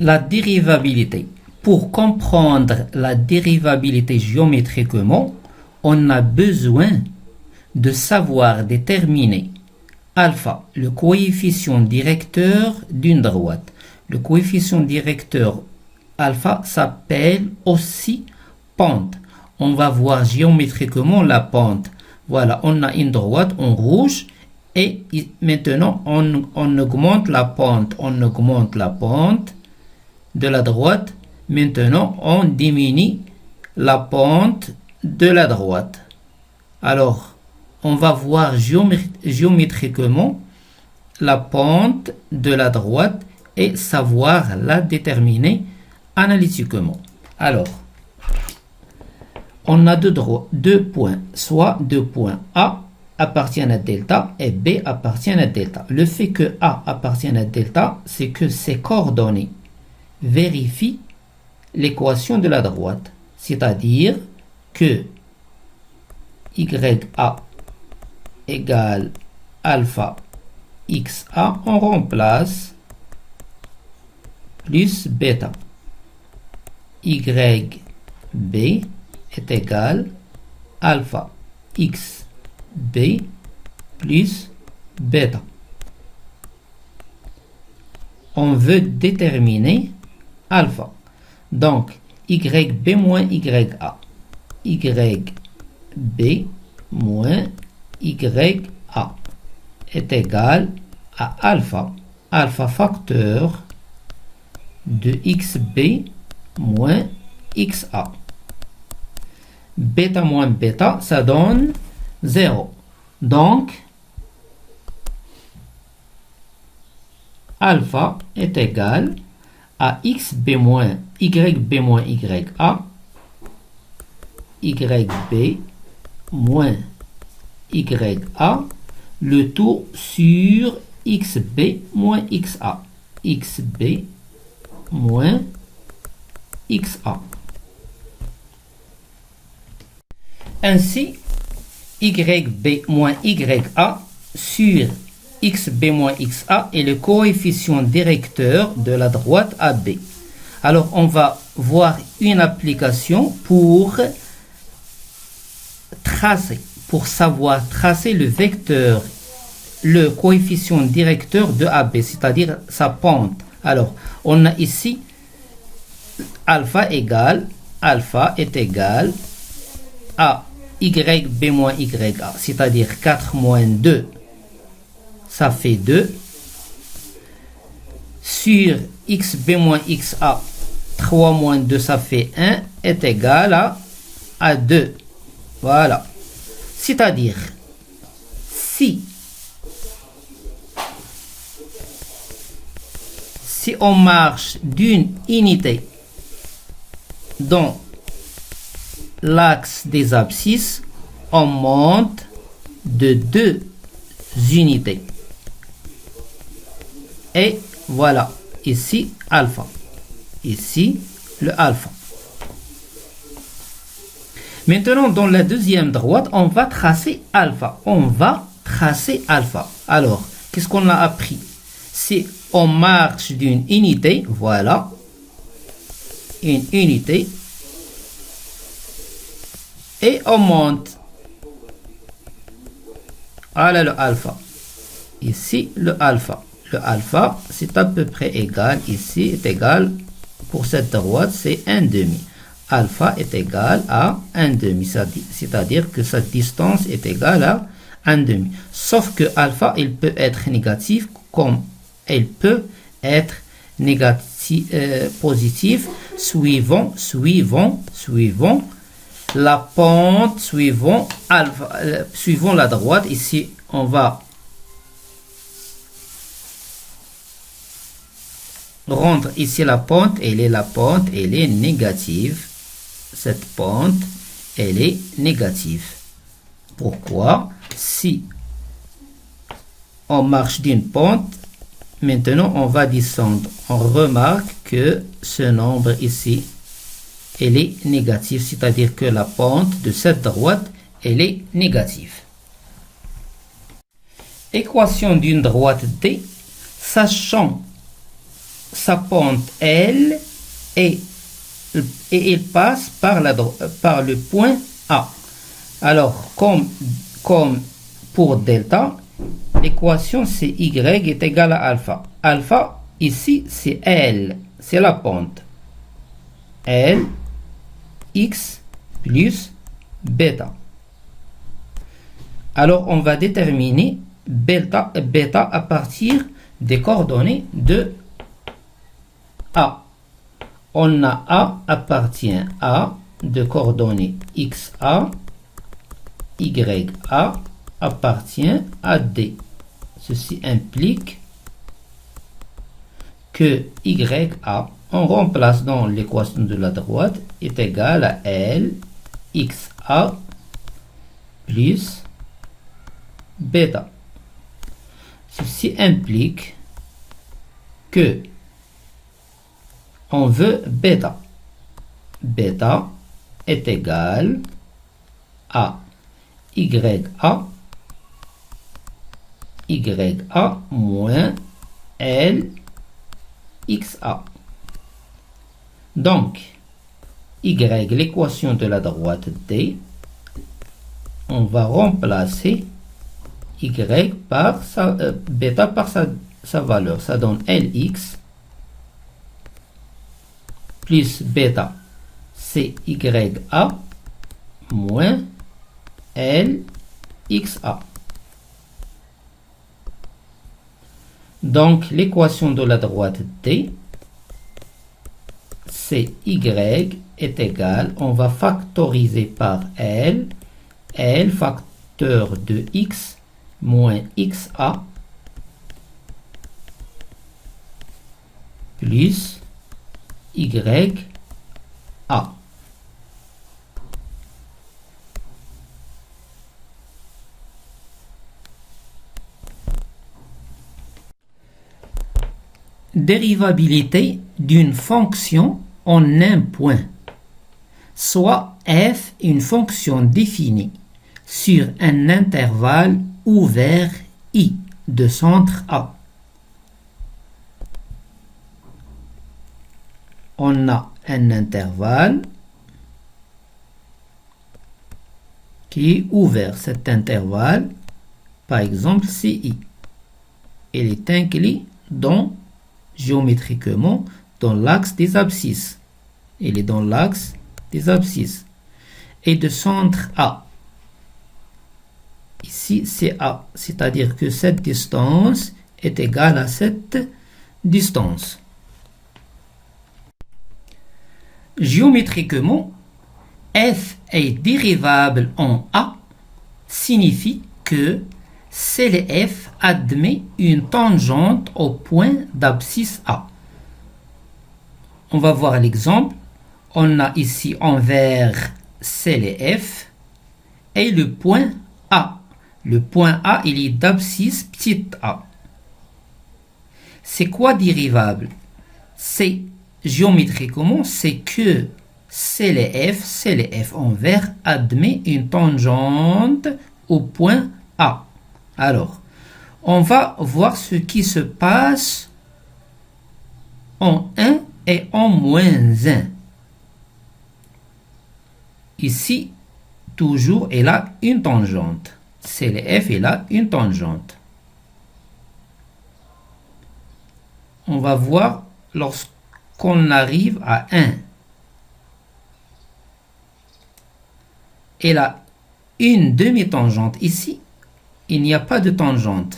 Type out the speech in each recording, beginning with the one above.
la dérivabilité. Pour comprendre la dérivabilité géométriquement, on a besoin de savoir déterminer alpha, le coefficient directeur d'une droite. Le coefficient directeur alpha s'appelle aussi pente. On va voir géométriquement la pente. Voilà, on a une droite en rouge et maintenant on augmente la pente. On augmente la pente de la droite. Maintenant, on diminue la pente de la droite. Alors, on va voir géométriquement la pente de la droite et savoir la déterminer analytiquement. Alors, on a deux points, soit deux points A appartiennent à delta et B appartiennent à delta. Le fait que A appartienne à delta, c'est que ces coordonnées vérifient l'équation de la droite, c'est-à-dire que YA égale alpha XA, on remplace plus bêta. YB est égal alpha XB plus bêta. On veut déterminer alpha. Donc, YB moins YA. YB moins YA est égal à alpha. Alpha facteur de XB moins XA. Bêta moins bêta, ça donne 0. Donc, alpha est égal à XB moins YB moins YA, YB moins YA, le tout sur XB moins XA, XB moins XA. Ainsi, YB moins YA sur XB moins XA est le coefficient directeur de la droite AB. Alors, on va voir une application pour tracer, pour savoir tracer le vecteur, le coefficient directeur de AB, c'est-à-dire sa pente. Alors, on a ici alpha est égal à YB moins YA, c'est-à-dire 4 moins 2, ça fait 2. Sur XB moins XA, 3 moins 2, ça fait 1, est égal à 2. Voilà. C'est-à-dire, si on marche d'une unité dans l'axe des abscisses, on monte de 2 unités. Et voilà, ici alpha. Ici le alpha. Maintenant, dans la deuxième droite, on va tracer alpha. Alors, qu'est-ce qu'on a appris? Si on marche d'une unité, voilà, une unité, et on monte. Voilà le alpha. Ici, le alpha. Le alpha, c'est à peu près égal, ici est égal, pour cette droite, c'est 1,5. Alpha est égal à 1,5, c'est-à-dire que cette distance est égale à 1,5. Sauf que alpha, il peut être négatif comme il peut être négatif, positif suivant la pente, suivant la droite. Ici, on va rendre ici la pente, elle est négative. Cette pente, elle est négative. Pourquoi? Si on marche d'une pente, maintenant on va descendre. On remarque que ce nombre ici, elle est négative, c'est-à-dire que la pente de cette droite, elle est négative. Équation d'une droite D, sachant sa pente L et il passe par le point A. Alors, comme pour delta, l'équation c'est y est égal à alpha. Alpha, ici, c'est L, c'est la pente. L, x plus bêta. Alors, on va déterminer bêta à partir des coordonnées de A. On a A appartient à de coordonnées XA, YA appartient à D. Ceci implique que YA, on remplace dans l'équation de la droite, est égal à L, XA plus bêta. Ceci implique que on veut bêta. Bêta est égal à YA moins L XA. Donc, Y, l'équation de la droite D, on va remplacer Y par bêta par sa valeur. Ça donne Lx plus bêta, c'est YA moins LXA. Donc, l'équation de la droite D, c'est Y est égal, on va factoriser par L facteur de X moins XA plus YA. Dérivabilité d'une fonction en un point, soit f une fonction définie sur un intervalle ouvert I de centre A. On a un intervalle qui est ouvert. Cet intervalle, par exemple CI, il est inclus géométriquement dans l'axe des abscisses. Il est dans l'axe des abscisses. Et de centre A. Ici, c'est A. C'est-à-dire que cette distance est égale à cette distance. Géométriquement, f est dérivable en A signifie que CLF admet une tangente au point d'abscisse A. On va voir l'exemple. On a ici envers CLF et le point A. Le point A, il est d'abscisse petite a. C'est quoi dérivable? C'est géométriquement, c'est que CLF envers admet une tangente au point A. Alors, on va voir ce qui se passe en 1 et en moins 1. Ici, toujours, il a une tangente. CLF, il a une tangente. On va voir lorsqu'on arrive à 1. Il a une demi-tangente. Ici, il n'y a pas de tangente.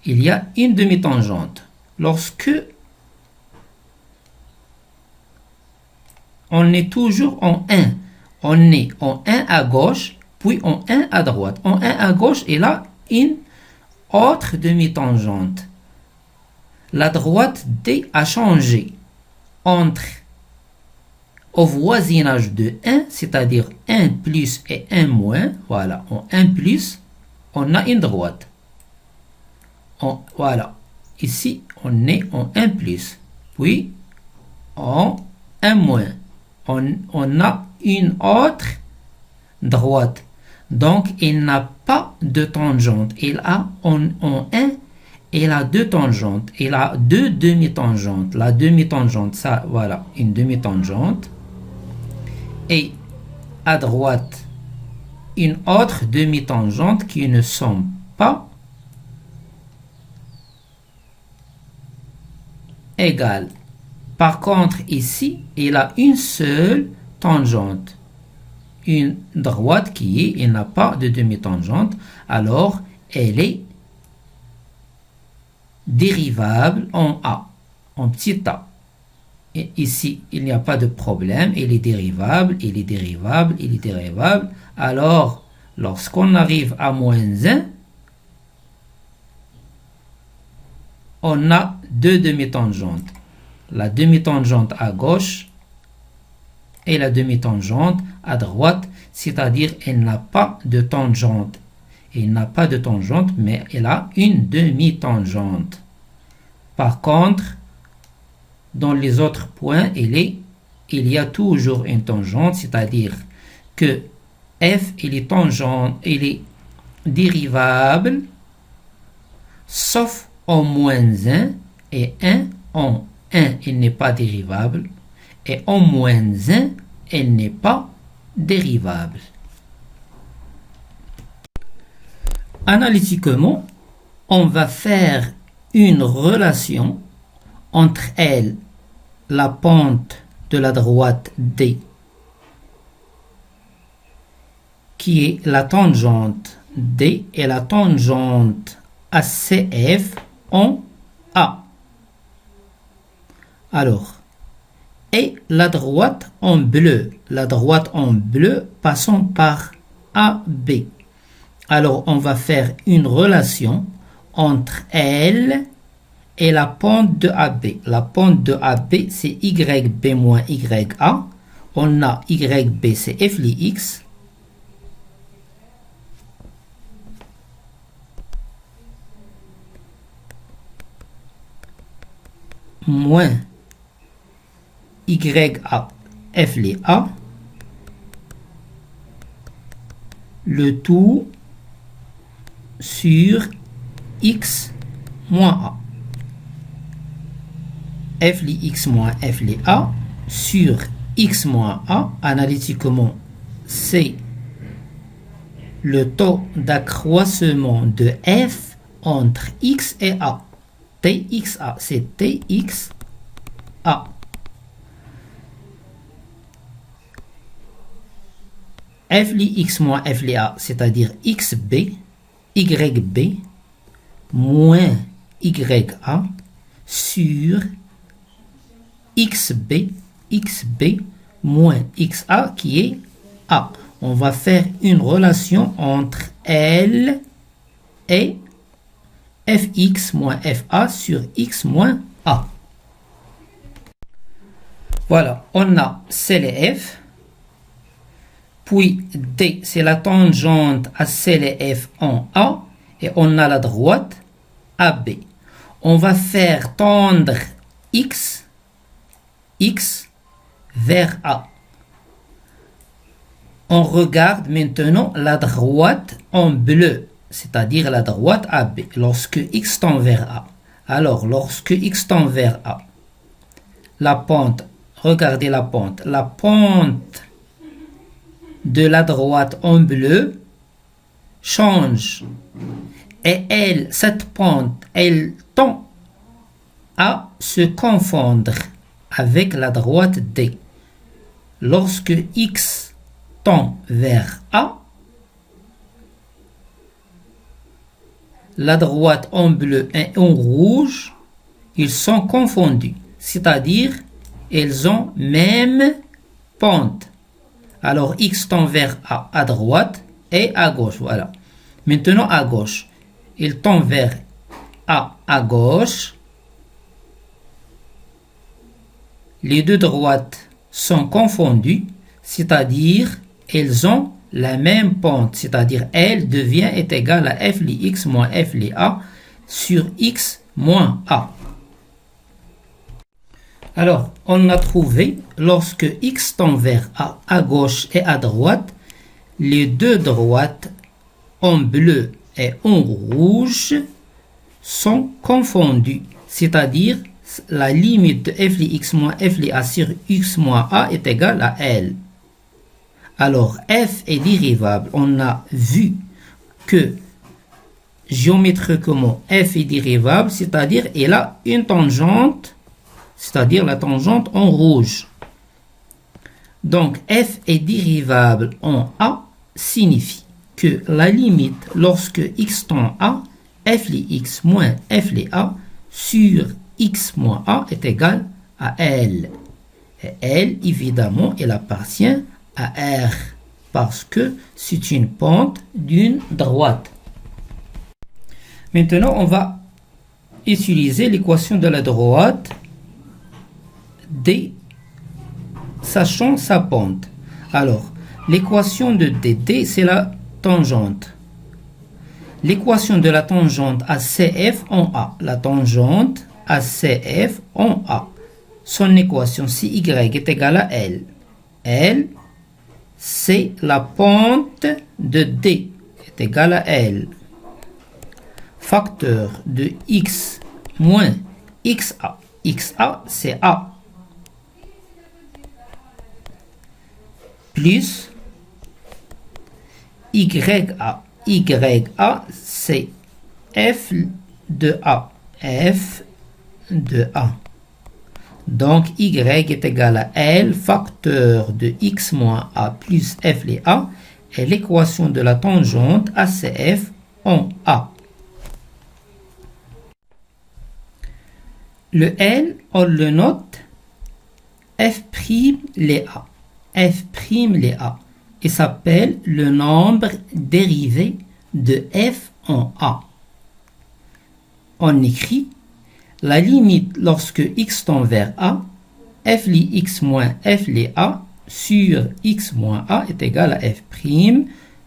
Il y a une demi-tangente. Lorsque on est toujours en 1, on est en 1 à gauche, puis en 1 à droite. En 1 à gauche, il a une autre demi-tangente. La droite D a changé entre au voisinage de 1, c'est-à-dire 1 plus et 1 moins. Voilà, en 1 plus, on a une droite. Voilà, ici, on est en 1 plus. Puis, en 1 moins, on a une autre droite. Donc, il n'a pas de tangente. Il a en 1, il a deux tangentes. Il a deux demi-tangentes. La demi-tangente, ça, voilà, une demi-tangente. Et à droite, une autre demi-tangente qui ne sont pas égales. Par contre, ici, il a une seule tangente. Une droite il n'a pas de demi-tangente. Alors, elle est dérivable en A, en petit a. Et ici, il n'y a pas de problème. Il est dérivable, il est dérivable, il est dérivable. Alors, lorsqu'on arrive à moins 1, on a deux demi-tangentes. La demi-tangente à gauche et la demi-tangente à droite, c'est-à-dire elle n'a pas de tangente. Il n'a pas de tangente, mais elle a une demi-tangente. Par contre, dans les autres points, il y a toujours une tangente, c'est-à-dire que f il est dérivable, sauf en moins 1, et 1 en 1, il n'est pas dérivable, et en moins 1, il n'est pas dérivable. Analytiquement, on va faire une relation entre elle, la pente de la droite D, qui est la tangente D, et la tangente ACF en A. Alors, et la droite en bleu passant par AB. Alors, on va faire une relation entre elle et la pente de AB. La pente de AB, c'est YB moins YA. On a YB, c'est F li X. Moins YA, F li A. Le tout sur X moins A. F li X moins F li A sur X moins A, analytiquement, c'est le taux d'accroissement de F entre X et A. TXA, c'est TXA. F li X moins F li A, c'est-à-dire XB, YB, moins YA, sur XB, XB, moins XA, qui est A. On va faire une relation entre L et Fx moins Fa sur X moins A. Voilà, on a C et F. Puis D, c'est la tangente à C et F en A. Et on a la droite AB. On va faire tendre X vers A. On regarde maintenant la droite en bleu, c'est-à-dire la droite AB, lorsque X tend vers A. Alors, lorsque X tend vers A, la pente, regardez la pente de la droite en bleu change. Et cette pente, elle tend à se confondre avec la droite D. Lorsque X tend vers A, la droite en bleu et en rouge, ils sont confondus. C'est-à-dire, ils ont même pente. Alors, X tend vers A à droite et à gauche. Voilà. Maintenant, à gauche. Il tend vers A à gauche. Les deux droites sont confondues, c'est-à-dire elles ont la même pente, c'est-à-dire L est égale à F li X moins F li A sur X moins A. Alors, on a trouvé, lorsque X tend vers A à gauche et à droite, les deux droites en bleu et en rouge sont confondus, c'est-à-dire la limite de f de x moins f de a sur x moins a est égale à L. Alors, f est dérivable. On a vu que géométriquement, f est dérivable, c'est-à-dire elle a une tangente, c'est-à-dire la tangente en rouge. Donc, f est dérivable en a signifie que la limite lorsque x tend à f de x moins f de a sur x moins a est égale à L. Et L, évidemment, elle appartient à R parce que c'est une pente d'une droite. Maintenant, on va utiliser l'équation de la droite D sachant sa pente. Alors, l'équation de D, c'est la tangente. L'équation de la tangente ACF en A. La tangente ACF en A. Son équation CY est égale à L. L, c'est la pente de D est égale à L. Facteur de x moins xa. xa, c'est A. Plus ya. Ya, c'est f de A. F de A. Donc, y est égal à L, facteur de x moins A plus f de A, et l'équation de la tangente ACF en A. Le L, on le note f' les A. F' les A. Et s'appelle le nombre dérivé de f en A. On écrit la limite lorsque x tend vers A, f li x moins f li A sur x moins A est égal à f'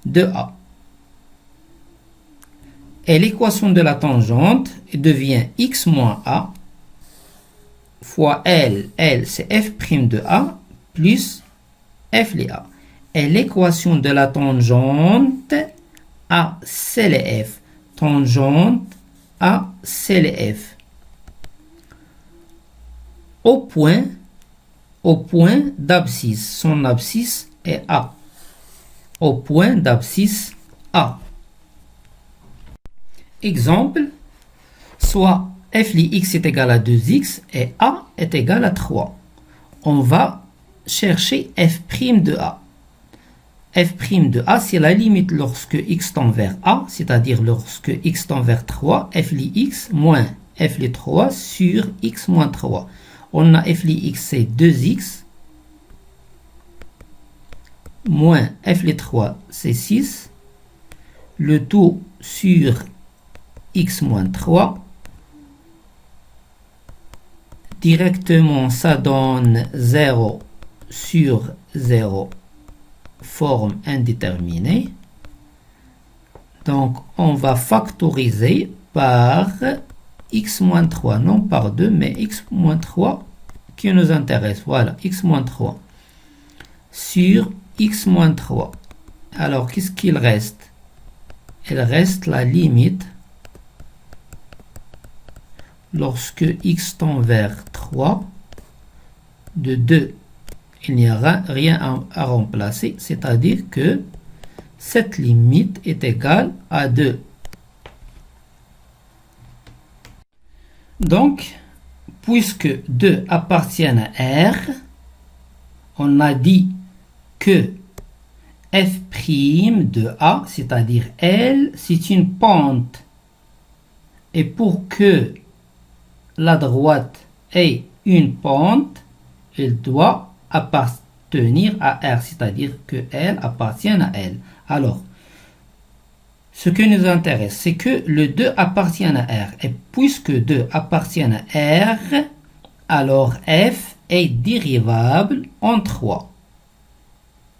de A. Et l'équation de la tangente devient x moins A fois L. L, c'est f' de A plus f li A. Et l'équation de la tangente A, c'est le f. Tangente A, c'est le f. Au point d'abscisse. Son abscisse est A. Au point d'abscisse A. Exemple, soit f li x est égal à 2x et A est égal à 3. On va chercher f' de A. F' de A, c'est la limite lorsque x tend vers A, c'est-à-dire lorsque x tend vers 3, f li x moins f li 3 sur x moins 3. On a f li x, c'est 2x, moins f li 3, c'est 6. Le tout sur x moins 3. Directement, ça donne 0 sur 0, forme indéterminée. Donc, on va factoriser par x moins 3, non par 2, mais x moins 3 qui nous intéresse. Voilà, x moins 3 sur x moins 3. Alors, qu'est-ce qu'il reste? Il reste la limite lorsque x tend vers 3 de 2. Il n'y a rien à remplacer, c'est-à-dire que cette limite est égale à 2. Donc, puisque 2 appartiennent à R, on a dit que f' de A, c'est-à-dire L, c'est une pente. Et pour que la droite ait une pente, elle doit appartenir à R, c'est-à-dire que L appartient à L. Alors, ce qui nous intéresse, c'est que le 2 appartient à R. Et puisque 2 appartient à R, alors f est dérivable en 3.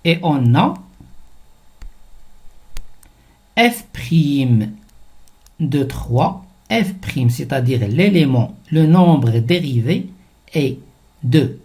Et on a f' de 3, f', c'est-à-dire l'élément, le nombre dérivé, est 2.